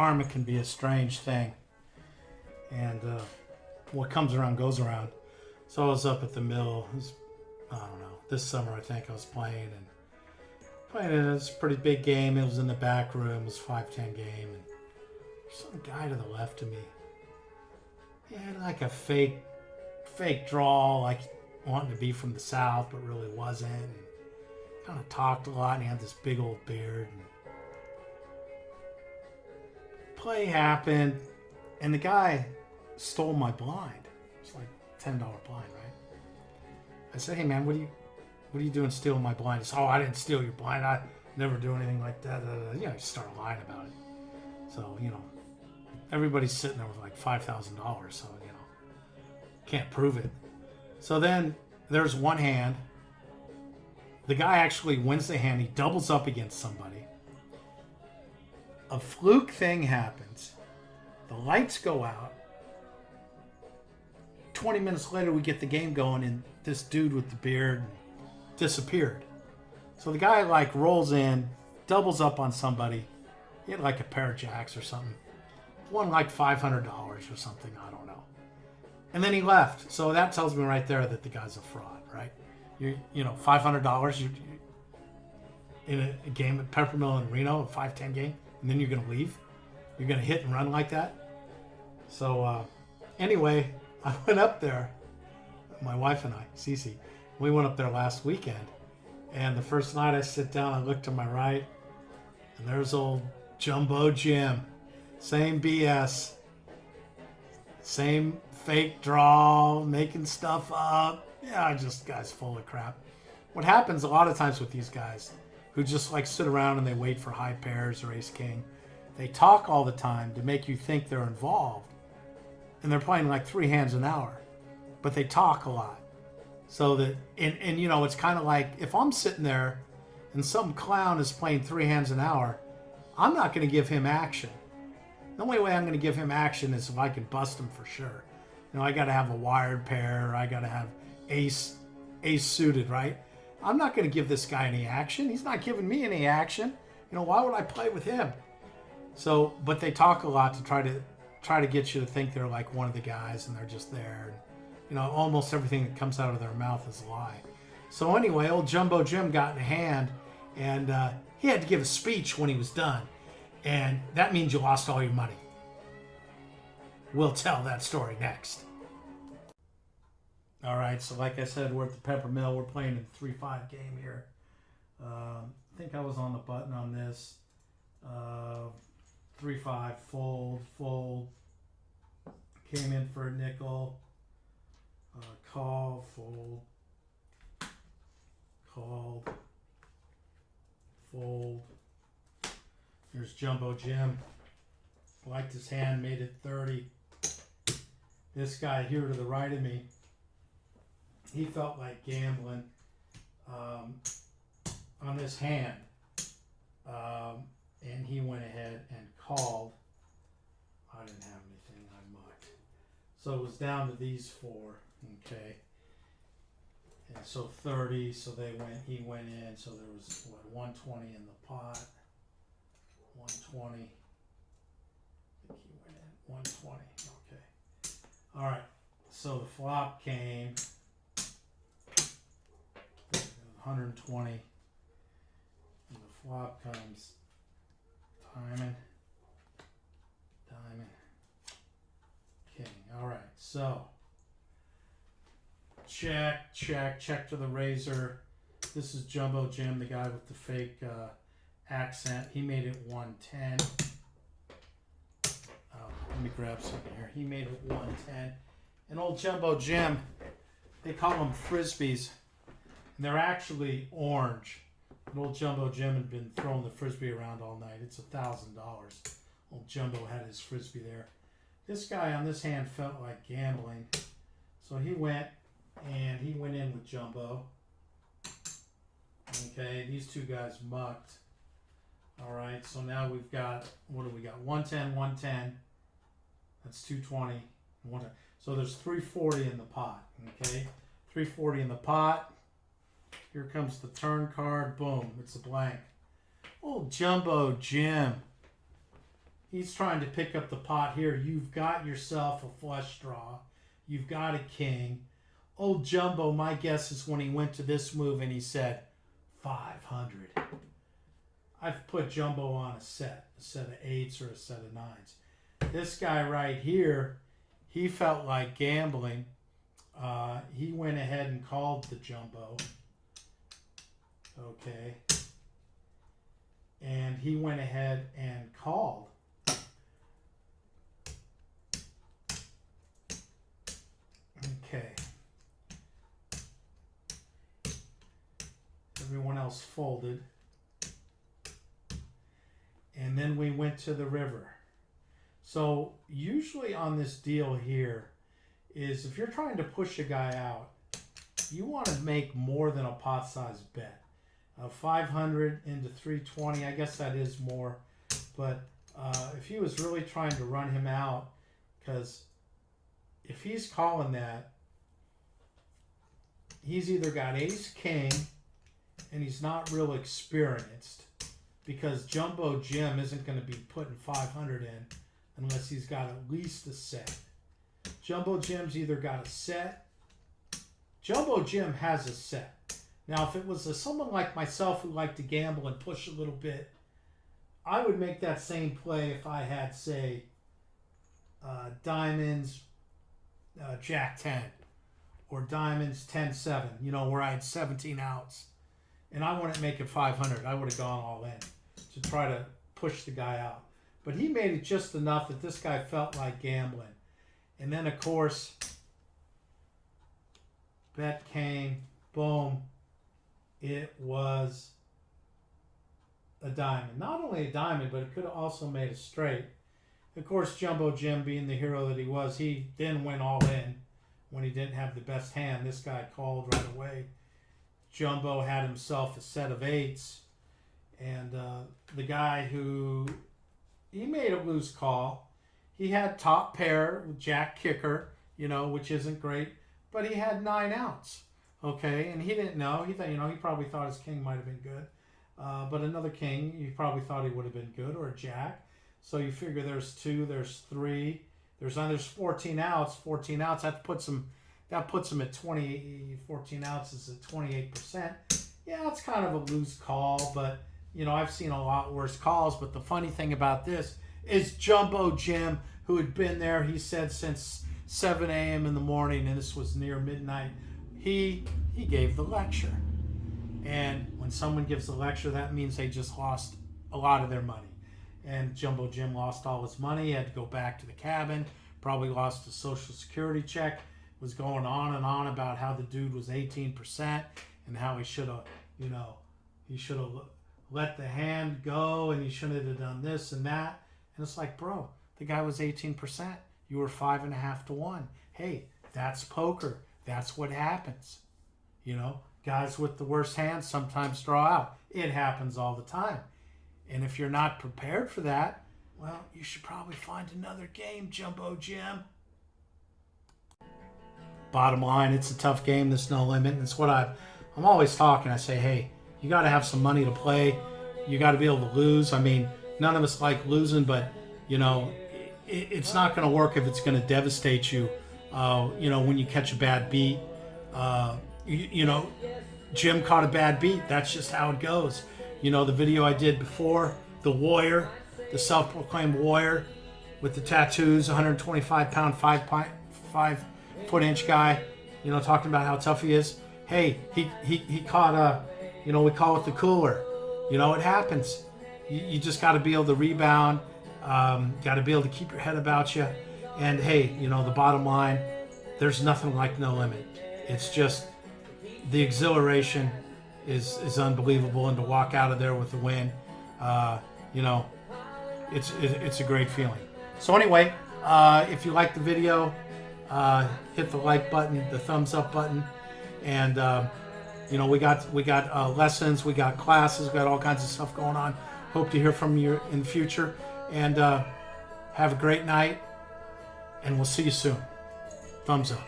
karma can be a strange thing. And what comes around goes around. So I was up at the mill. It was, I don't know, this summer I think I was playing. And playing in this pretty big game. It was in the back room. It was a 5-10 game. And some guy to the left of me, he had like a fake draw, like wanting to be from the South, but really wasn't. And kind of talked a lot, and he had this big old beard. And play happened, and the guy stole my blind. It's like $10 blind, right? I said, "Hey man, what are you doing stealing my blind?" He said, "Oh, I didn't steal your blind. I never do anything like that." You know, you start lying about it. So, you know, everybody's sitting there with like $5,000, so, you know, can't prove it. So then there's one hand. The guy actually wins the hand. He doubles up against somebody. A fluke thing happens. The lights go out. 20 minutes later, we get the game going, and this dude with the beard disappeared. So the guy like rolls in, doubles up on somebody. He had like a pair of jacks or something. Won like $500 or something. I don't know. And then he left. So that tells me right there that the guy's a fraud, right? You know, $500 you in a game at Peppermill in Reno, a 5-10 game, and then you're going to leave? You're going to hit and run like that? So anyway, I went up there, my wife and I, Cece, we went up there last weekend. And the first night I sit down, I look to my right, and there's old Jumbo Jim. Same BS. Same fake draw, making stuff up. Yeah, just guys full of crap. What happens a lot of times with these guys who just like sit around and they wait for high pairs or ace king, they talk all the time to make you think they're involved. And they're playing like 3 hands an hour. But they talk a lot. So that, and you know, it's kind of like if I'm sitting there and some clown is playing 3 hands an hour, I'm not going to give him action. The only way I'm going to give him action is if I can bust him for sure. You know, I got to have a wired pair. I got to have ace suited, right? I'm not going to give this guy any action. He's not giving me any action. You know, why would I play with him? So, but they talk a lot to try to get you to think they're like one of the guys and they're just there. And, you know, almost everything that comes out of their mouth is a lie. So anyway, old Jumbo Jim got in a hand, and he had to give a speech when he was done. And that means you lost all your money. We'll tell that story next. All right, so like I said, we're at the Peppermill. We're playing a 3-5 game here. I think I was on the button on this. 3-5, fold. Came in for a nickel. Call, fold. Called. Fold. Here's Jumbo Jim. Liked his hand, made it 30. This guy here to the right of me, he felt like gambling on this hand. And he went ahead and called. I didn't have anything, I mucked. So it was down to these 4, okay. And so 30, so he went in, so there was, 120 in the pot. 120. I think he went in, 120, okay. All right, so the flop came, 120, and the flop comes diamond, king. All right, so check to the razor. This is Jumbo Jim, the guy with the fake accent. He made it 110. Let me grab something here. He made it 110. And old Jumbo Jim, they call them Frisbees, and they're actually orange. And old Jumbo Jim had been throwing the Frisbee around all night. It's $1,000. Old Jumbo had his Frisbee there. This guy on this hand felt like gambling. So he went in with Jumbo. Okay, these two guys mucked. All right, so now we've got, what do we got? 110, 110. That's 220. So there's 340 in the pot, okay? 340 in the pot. Here comes the turn card. Boom, it's a blank. Old Jumbo Jim He's trying to pick up the pot here. You've got yourself a flush draw. You've got a king. Old Jumbo, my guess is when he went to this move and he said, 500. I've put Jumbo on a set of eights or a set of nines. This guy right here, he felt like gambling. He went ahead and called the Jumbo. Okay. And he went ahead and called. Okay. Everyone else folded. And then we went to the river. So usually on this deal here is if you're trying to push a guy out, you want to make more than a pot size bet. 500 into 320, I guess that is more. But if he was really trying to run him out, because if he's calling that, he's either got ace king and he's not real experienced, because Jumbo Jim isn't going to be putting 500 in unless he's got at least a set. Jumbo Jim's either got a set. Jumbo Jim has a set. Now, if it was someone like myself who liked to gamble and push a little bit, I would make that same play if I had, say, diamonds, Jack 10, or diamonds 10-7, you know, where I had 17 outs. And I wouldn't make it 500. I would have gone all in to try to push the guy out. But he made it just enough that this guy felt like gambling. And then, of course, bet came, boom. It was a diamond. Not only a diamond, but it could have also made a straight. Of course, Jumbo Jim, being the hero that he was, he then went all in when he didn't have the best hand. This guy called right away. Jumbo had himself a set of eights. And the guy who, he made a loose call. He had top pair with Jack kicker, you know, which isn't great. But he had 9 outs. Okay, and he didn't know. He thought, you know, he probably thought his king might have been good. But another king, he probably thought he would have been good, or a jack. So you figure there's 2, there's 3, there's 14 outs. 14 outs, that puts him at 20, 14 ounces at 28%. Yeah, it's kind of a loose call, but, you know, I've seen a lot worse calls. But the funny thing about this is Jumbo Jim, who had been there, he said, since 7 a.m. in the morning, and this was near midnight, he gave the lecture. And when someone gives a lecture, that means they just lost a lot of their money. And Jumbo Jim lost all his money. He had to go back to the cabin, probably lost a Social Security check, was going on and on about how the dude was 18% and how he should have, you know, he should have let the hand go and he shouldn't have done this and that. And it's like, bro, the guy was 18%. You were 5.5 to 1. Hey, that's poker. That's what happens. You know, guys with the worst hands sometimes draw out. It happens all the time. And if you're not prepared for that, well, you should probably find another game, Jumbo Jim. Bottom line, it's a tough game, this no limit. And it's what I'm always talking. I say, hey, you got to have some money to play. You got to be able to lose. I mean, none of us like losing, but, you know, it's not going to work if it's going to devastate you. You know, when you catch a bad beat, you know, Jim caught a bad beat. That's just how it goes. You know, the video I did before, the warrior, the self-proclaimed warrior with the tattoos, 125-pound, 5-foot-inch guy, you know, talking about how tough he is. Hey, he caught a, you know, we call it the cooler. You know, it happens. You just got to be able to rebound. Got to be able to keep your head about you. And hey, you know, the bottom line, there's nothing like no limit. It's just the exhilaration is unbelievable, and to walk out of there with a win, you know, it's a great feeling. So anyway, if you like the video, hit the like button, the thumbs up button, and you know, we got lessons, we got classes, we got all kinds of stuff going on. Hope to hear from you in the future, and have a great night. And we'll see you soon. Thumbs up.